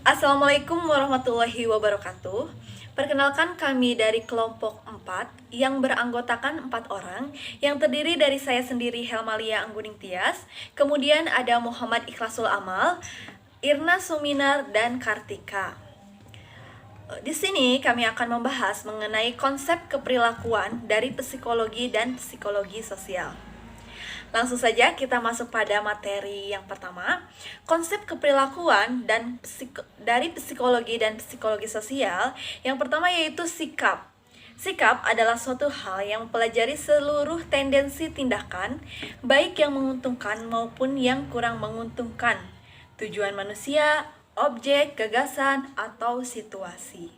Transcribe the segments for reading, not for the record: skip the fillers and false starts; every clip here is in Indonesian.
Assalamualaikum warahmatullahi wabarakatuh. Perkenalkan, kami dari kelompok 4 yang beranggotakan 4 orang yang terdiri dari saya sendiri, Helmalia Angguning Tias, kemudian ada Muhammad Ikhlasul Amal, Irna Suminar, dan Kartika. Di sini kami akan membahas mengenai konsep keperilakuan dari psikologi dan psikologi sosial. Langsung saja kita masuk pada materi yang pertama, konsep keperilakuan dari psikologi dan psikologi sosial. Yang pertama yaitu sikap. Sikap adalah suatu hal yang mempelajari seluruh tendensi tindakan, baik yang menguntungkan maupun yang kurang menguntungkan, tujuan manusia, objek, gagasan, atau situasi.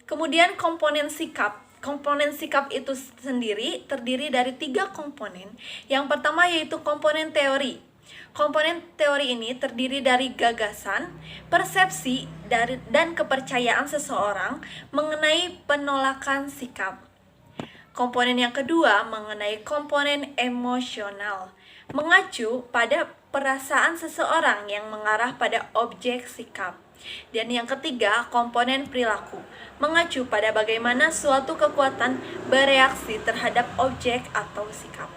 Kemudian komponen sikap. Komponen sikap itu sendiri terdiri dari 3 komponen. Yang pertama yaitu komponen teori. Komponen teori ini terdiri dari gagasan, persepsi, dan kepercayaan seseorang mengenai penolakan sikap. Komponen yang kedua mengenai komponen emosional, mengacu pada perasaan seseorang yang mengarah pada objek sikap. Dan yang ketiga, komponen perilaku, mengacu pada bagaimana suatu kekuatan bereaksi terhadap objek atau sikap.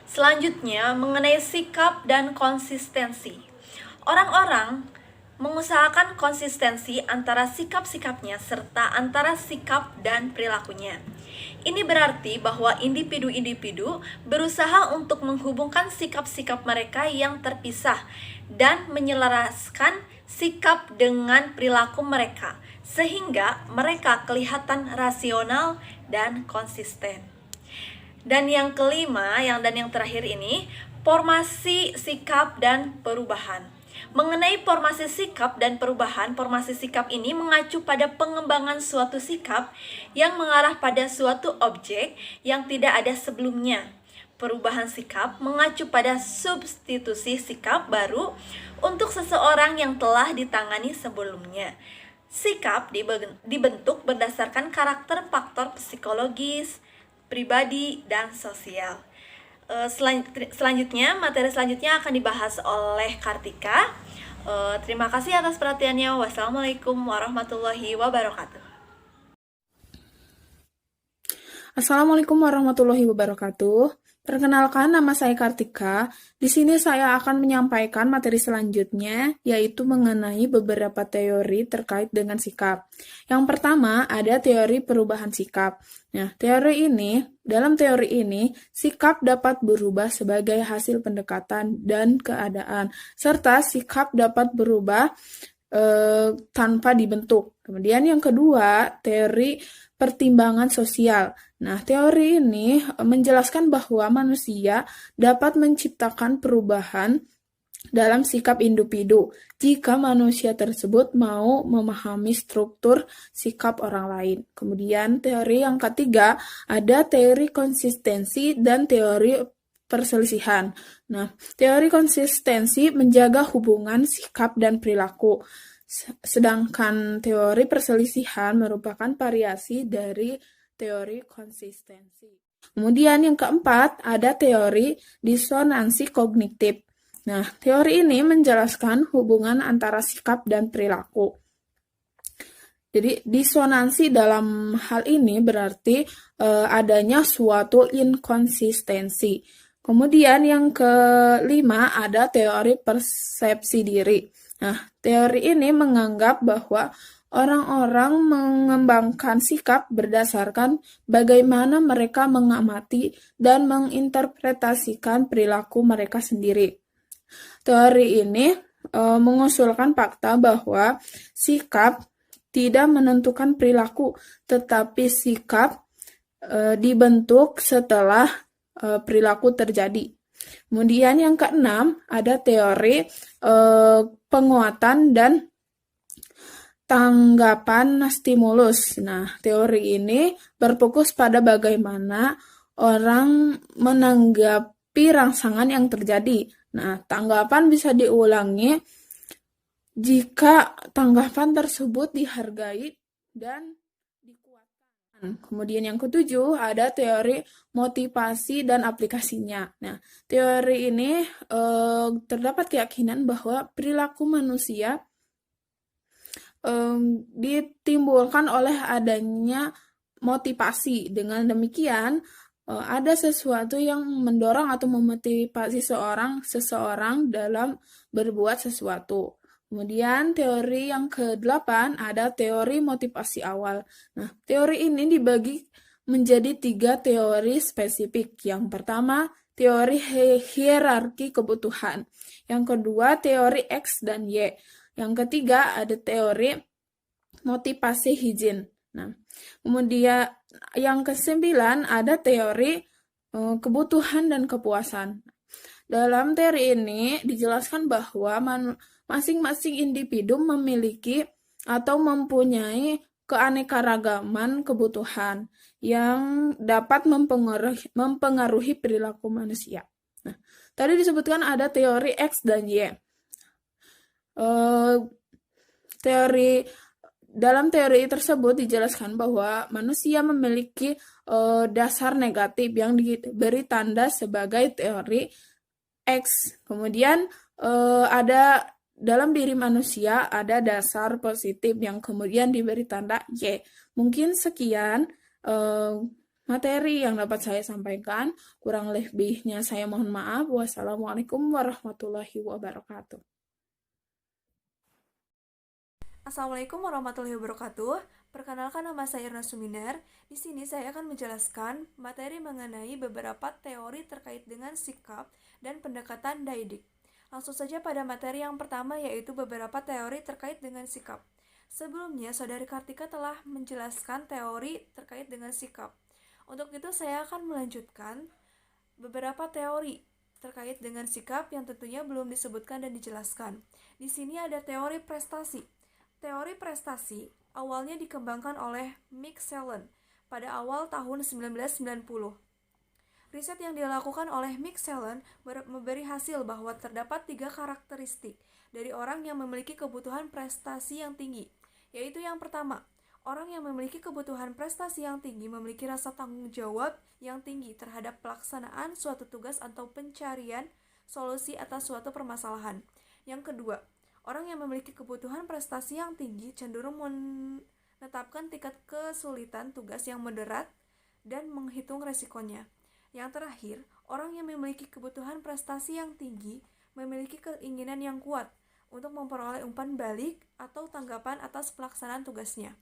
Selanjutnya, mengenai sikap dan konsistensi. Orang-orang mengusahakan konsistensi antara sikap-sikapnya serta antara sikap dan perilakunya. Ini berarti bahwa individu-individu berusaha untuk menghubungkan sikap-sikap mereka yang terpisah dan menyelaraskan sikap dengan perilaku mereka, sehingga mereka kelihatan rasional dan konsisten. Dan yang kelima, yang terakhir ini, formasi sikap dan perubahan. Mengenai formasi sikap dan perubahan, formasi sikap ini mengacu pada pengembangan suatu sikap yang mengarah pada suatu objek yang tidak ada sebelumnya. Perubahan sikap mengacu pada substitusi sikap baru untuk seseorang yang telah ditangani sebelumnya. Sikap dibentuk berdasarkan karakter faktor psikologis, pribadi, dan sosial. Materi selanjutnya akan dibahas oleh Kartika. Terima kasih atas perhatiannya. Wassalamualaikum warahmatullahi wabarakatuh. Assalamualaikum warahmatullahi wabarakatuh. Perkenalkan, nama saya Kartika. Di sini saya akan menyampaikan materi selanjutnya, yaitu mengenai beberapa teori terkait dengan sikap. Yang pertama, ada teori perubahan sikap. Nah, dalam teori ini, sikap dapat berubah sebagai hasil pendekatan dan keadaan, serta sikap dapat berubah tanpa dibentuk. Kemudian yang kedua, teori pertimbangan sosial. Nah, teori ini menjelaskan bahwa manusia dapat menciptakan perubahan dalam sikap individu jika manusia tersebut mau memahami struktur sikap orang lain. Kemudian teori yang ketiga, ada teori konsistensi dan teori perselisihan. Nah, teori konsistensi menjaga hubungan sikap dan perilaku, sedangkan teori perselisihan merupakan variasi dari teori konsistensi. Kemudian yang keempat, ada teori disonansi kognitif. Nah, teori ini menjelaskan hubungan antara sikap dan perilaku. Jadi, disonansi dalam hal ini berarti adanya suatu inkonsistensi. Kemudian yang kelima, ada teori persepsi diri. Nah, teori ini menganggap bahwa orang-orang mengembangkan sikap berdasarkan bagaimana mereka mengamati dan menginterpretasikan perilaku mereka sendiri. Teori ini mengusulkan fakta bahwa sikap tidak menentukan perilaku, tetapi sikap dibentuk setelah perilaku terjadi. Kemudian yang keenam, ada teori penguatan dan tanggapan stimulus. Nah, teori ini berfokus pada bagaimana orang menanggapi rangsangan yang terjadi. Nah, tanggapan bisa diulangi jika tanggapan tersebut dihargai dan dikuatkan. Kemudian yang ketujuh ada teori motivasi dan aplikasinya. Nah, teori ini terdapat keyakinan bahwa perilaku manusia ditimbulkan oleh adanya motivasi. Dengan demikian, ada sesuatu yang mendorong atau memotivasi seseorang dalam berbuat sesuatu. Kemudian teori yang ke-8 ada teori motivasi awal. Nah, teori ini dibagi menjadi 3 teori spesifik. Yang pertama, teori hierarki kebutuhan. Yang kedua, teori X dan Y. Yang ketiga, ada teori motivasi hijin. Nah, kemudian yang ke-9 ada teori kebutuhan dan kepuasan. Dalam teori ini dijelaskan bahwa masing-masing individu memiliki atau mempunyai keanekaragaman kebutuhan yang dapat mempengaruhi perilaku manusia. Nah, tadi disebutkan ada teori X dan Y. Dalam teori tersebut dijelaskan bahwa manusia memiliki dasar negatif yang diberi tanda sebagai teori X. Kemudian ada dalam diri manusia ada dasar positif yang kemudian diberi tanda Y. Mungkin sekian materi yang dapat saya sampaikan. Kurang lebihnya saya mohon maaf. Wassalamualaikum warahmatullahi wabarakatuh. Assalamualaikum warahmatullahi wabarakatuh. Perkenalkan, nama saya Irna Suminar. Di sini saya akan menjelaskan materi mengenai beberapa teori terkait dengan sikap dan pendekatan Daidik. Langsung saja pada materi yang pertama, yaitu beberapa teori terkait dengan sikap. Sebelumnya, Saudari Kartika telah menjelaskan teori terkait dengan sikap. Untuk itu, saya akan melanjutkan beberapa teori terkait dengan sikap yang tentunya belum disebutkan dan dijelaskan. Di sini ada teori prestasi. Teori prestasi awalnya dikembangkan oleh Mick Sellen pada awal tahun 1990. Riset yang dilakukan oleh Mick Sellen memberi hasil bahwa terdapat 3 karakteristik dari orang yang memiliki kebutuhan prestasi yang tinggi, yaitu yang pertama, orang yang memiliki kebutuhan prestasi yang tinggi memiliki rasa tanggung jawab yang tinggi terhadap pelaksanaan suatu tugas atau pencarian solusi atas suatu permasalahan. Yang kedua, orang yang memiliki kebutuhan prestasi yang tinggi cenderung menetapkan tingkat kesulitan tugas yang moderat dan menghitung resikonya. Yang terakhir, orang yang memiliki kebutuhan prestasi yang tinggi memiliki keinginan yang kuat untuk memperoleh umpan balik atau tanggapan atas pelaksanaan tugasnya.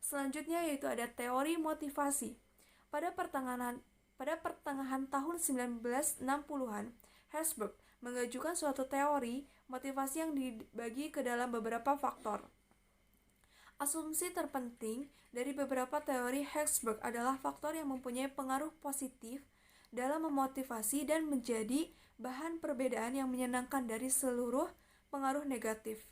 Selanjutnya yaitu ada teori motivasi. Pada pertengahan tahun 1960-an, Herzberg mengajukan suatu teori motivasi yang dibagi ke dalam beberapa faktor. Asumsi terpenting dari beberapa teori Herzberg adalah faktor yang mempunyai pengaruh positif dalam memotivasi dan menjadi bahan perbedaan yang menyenangkan dari seluruh pengaruh negatif.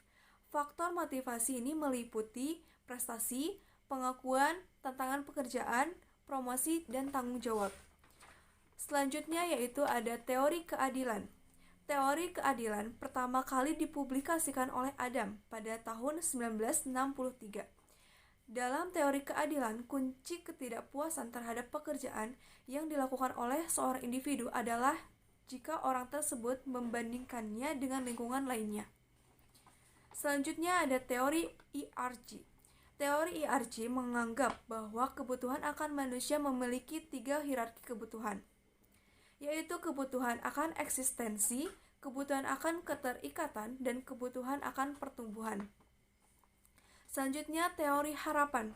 Faktor motivasi ini meliputi prestasi, pengakuan, tantangan pekerjaan, promosi, dan tanggung jawab. Selanjutnya yaitu ada teori keadilan. Teori keadilan pertama kali dipublikasikan oleh Adam pada tahun 1963. Dalam teori keadilan, kunci ketidakpuasan terhadap pekerjaan yang dilakukan oleh seorang individu adalah jika orang tersebut membandingkannya dengan lingkungan lainnya. Selanjutnya ada teori hierarki. Teori hierarki menganggap bahwa kebutuhan akan manusia memiliki 3 hierarki kebutuhan, yaitu kebutuhan akan eksistensi, kebutuhan akan keterikatan, dan kebutuhan akan pertumbuhan. Selanjutnya, teori harapan.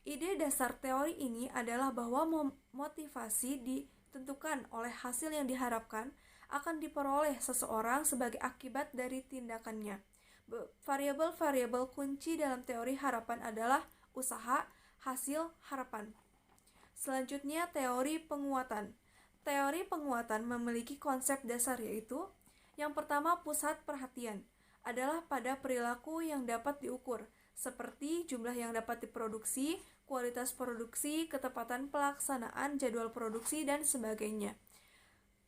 Ide dasar teori ini adalah bahwa motivasi ditentukan oleh hasil yang diharapkan akan diperoleh seseorang sebagai akibat dari tindakannya. Variabel-variabel kunci dalam teori harapan adalah usaha, hasil, harapan. Selanjutnya, teori penguatan. Teori penguatan memiliki konsep dasar, yaitu yang pertama, pusat perhatian adalah pada perilaku yang dapat diukur, seperti jumlah yang dapat diproduksi, kualitas produksi, ketepatan pelaksanaan jadwal produksi, dan sebagainya.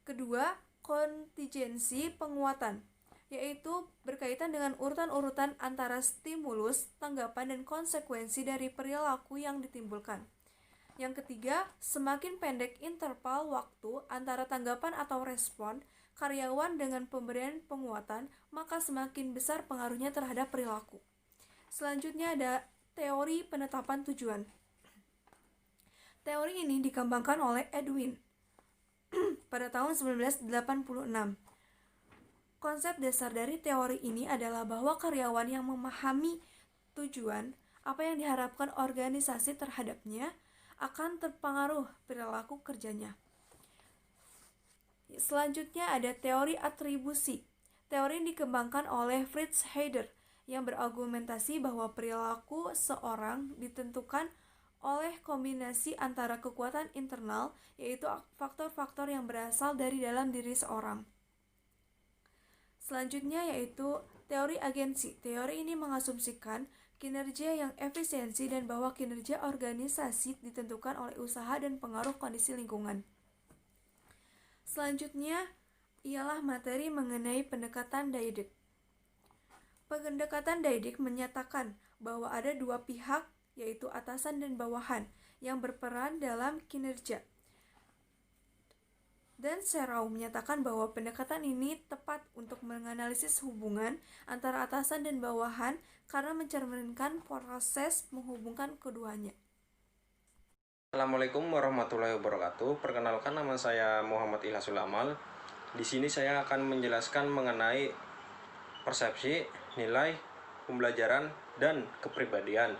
Kedua, kontingensi penguatan, yaitu berkaitan dengan urutan-urutan antara stimulus, tanggapan, dan konsekuensi dari perilaku yang ditimbulkan. Yang ketiga, semakin pendek interval waktu antara tanggapan atau respon karyawan dengan pemberian penguatan, maka semakin besar pengaruhnya terhadap perilaku. Selanjutnya ada teori penetapan tujuan. Teori ini dikembangkan oleh Edwin pada tahun 1986. Konsep dasar dari teori ini adalah bahwa karyawan yang memahami tujuan apa yang diharapkan organisasi terhadapnya akan terpengaruh perilaku kerjanya. Selanjutnya ada teori atribusi. Teori ini dikembangkan oleh Fritz Heider yang berargumentasi bahwa perilaku seorang ditentukan oleh kombinasi antara kekuatan internal, yaitu faktor-faktor yang berasal dari dalam diri seorang. Selanjutnya yaitu teori agensi. Teori ini mengasumsikan kinerja yang efisiensi dan bahwa kinerja organisasi ditentukan oleh usaha dan pengaruh kondisi lingkungan. Selanjutnya ialah materi mengenai pendekatan Didek. Pendekatan Didek menyatakan bahwa ada dua pihak, yaitu atasan dan bawahan, yang berperan dalam kinerja. Dan Serau menyatakan bahwa pendekatan ini tepat untuk menganalisis hubungan antara atasan dan bawahan karena mencerminkan proses menghubungkan keduanya. Assalamualaikum warahmatullahi wabarakatuh. Perkenalkan, nama saya Muhammad Ilhasul Amal. Di sini saya akan menjelaskan mengenai persepsi, nilai, pembelajaran, dan kepribadian.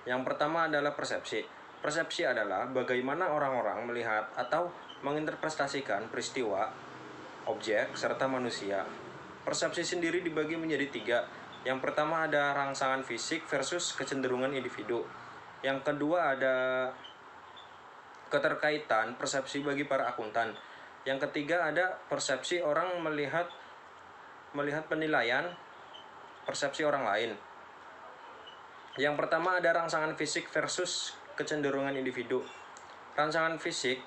Yang pertama adalah persepsi. Persepsi adalah bagaimana orang-orang melihat atau menginterpretasikan peristiwa, objek, serta manusia. Persepsi sendiri dibagi menjadi 3. Yang pertama ada rangsangan fisik versus kecenderungan individu. Yang kedua ada keterkaitan persepsi bagi para akuntan. Yang ketiga ada persepsi orang melihat penilaian persepsi orang lain. Yang pertama ada rangsangan fisik versus kecenderungan individu. Rangsangan fisik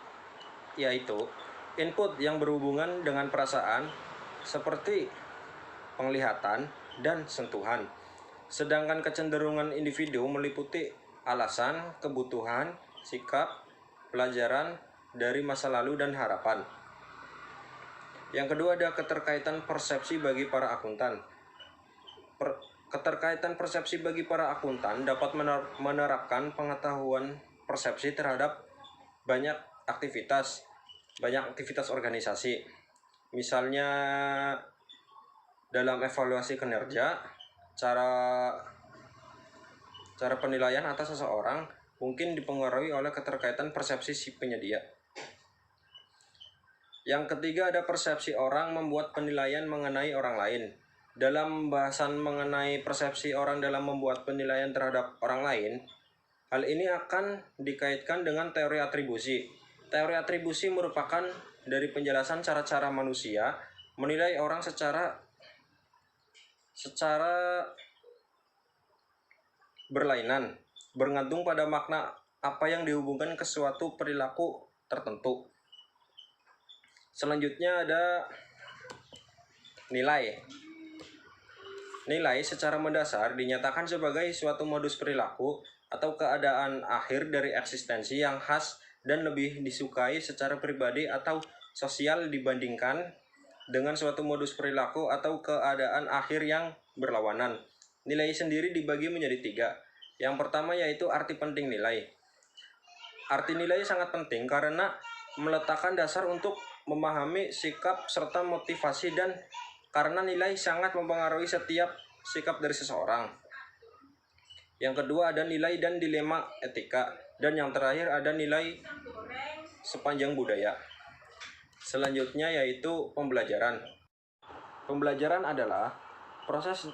yaitu input yang berhubungan dengan perasaan seperti penglihatan dan sentuhan. Sedangkan kecenderungan individu meliputi alasan, kebutuhan, sikap, pelajaran dari masa lalu dan harapan. Yang kedua ada keterkaitan persepsi bagi para akuntan. Keterkaitan persepsi bagi para akuntan dapat menerapkan pengetahuan persepsi terhadap banyak aktivitas organisasi. Misalnya dalam evaluasi kinerja, cara penilaian atas seseorang mungkin dipengaruhi oleh keterkaitan persepsi si penyedia. Yang ketiga ada persepsi orang membuat penilaian mengenai orang lain. Dalam bahasan mengenai persepsi orang dalam membuat penilaian terhadap orang lain, hal ini akan dikaitkan dengan teori atribusi. Teori atribusi merupakan dari penjelasan cara-cara manusia menilai orang secara berlainan, bergantung pada makna apa yang dihubungkan ke suatu perilaku tertentu. Selanjutnya ada nilai. Nilai secara mendasar dinyatakan sebagai suatu modus perilaku atau keadaan akhir dari eksistensi yang khas dan lebih disukai secara pribadi atau sosial dibandingkan dengan suatu modus perilaku atau keadaan akhir yang berlawanan. Nilai sendiri dibagi menjadi 3. Yang pertama yaitu arti penting nilai. Arti nilai sangat penting karena meletakkan dasar untuk memahami sikap serta motivasi, dan karena nilai sangat mempengaruhi setiap sikap dari seseorang. Yang kedua ada nilai dan dilema etika, dan yang terakhir ada nilai sepanjang budaya. Selanjutnya yaitu pembelajaran. Pembelajaran adalah proses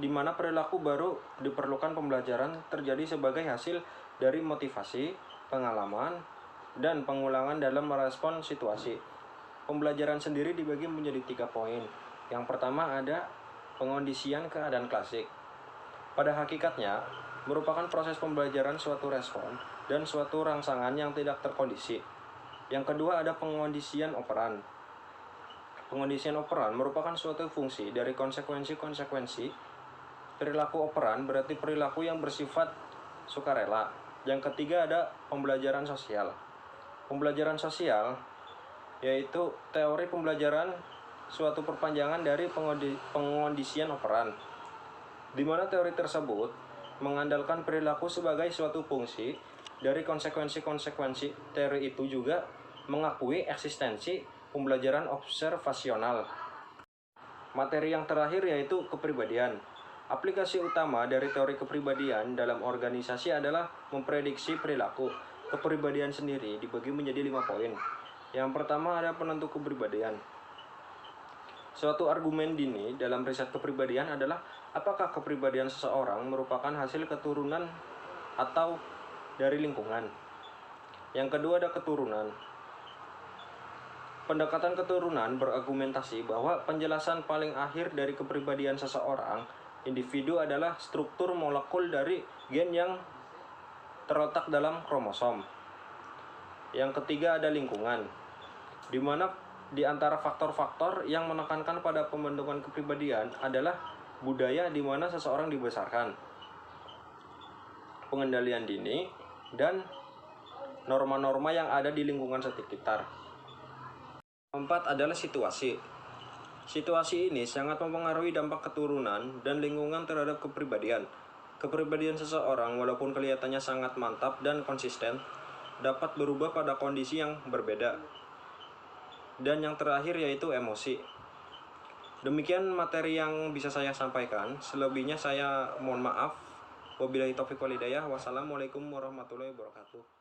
di mana perilaku baru diperlukan. Pembelajaran terjadi sebagai hasil dari motivasi, pengalaman, dan pengulangan dalam merespon situasi. Pembelajaran sendiri dibagi menjadi 3 poin. Yang pertama ada pengondisian keadaan klasik. Pada hakikatnya, merupakan proses pembelajaran suatu respon dan suatu rangsangan yang tidak terkondisi. Yang kedua ada pengondisian operan. Pengondisian operan merupakan suatu fungsi dari konsekuensi perilaku operan, berarti perilaku yang bersifat sukarela. Yang ketiga ada pembelajaran sosial. Pembelajaran sosial yaitu teori pembelajaran suatu perpanjangan dari pengondisian operan, di mana teori tersebut mengandalkan perilaku sebagai suatu fungsi dari konsekuensi-konsekuensi. Teori itu juga mengakui eksistensi pembelajaran observasional. Materi yang terakhir yaitu kepribadian. Aplikasi utama dari teori kepribadian dalam organisasi adalah memprediksi perilaku. Kepribadian sendiri dibagi menjadi 5 poin. Yang pertama ada penentu kepribadian. Suatu argumen dini dalam riset kepribadian adalah apakah kepribadian seseorang merupakan hasil keturunan atau dari lingkungan. Yang kedua ada keturunan. Pendekatan keturunan berargumentasi bahwa penjelasan paling akhir dari kepribadian seseorang individu adalah struktur molekul dari gen yang terletak dalam kromosom. Yang ketiga ada lingkungan, di mana di antara faktor-faktor yang menekankan pada pembentukan kepribadian adalah budaya di mana seseorang dibesarkan, pengendalian dini, dan norma-norma yang ada di lingkungan sekitar. Keempat adalah situasi. Situasi ini sangat mempengaruhi dampak keturunan dan lingkungan terhadap kepribadian. Kepribadian seseorang walaupun kelihatannya sangat mantap dan konsisten, dapat berubah pada kondisi yang berbeda. Dan yang terakhir yaitu emosi. Demikian materi yang bisa saya sampaikan. Selebihnya saya mohon maaf. Wabillahi taufiq wal hidayah. Wassalamualaikum warahmatullahi wabarakatuh.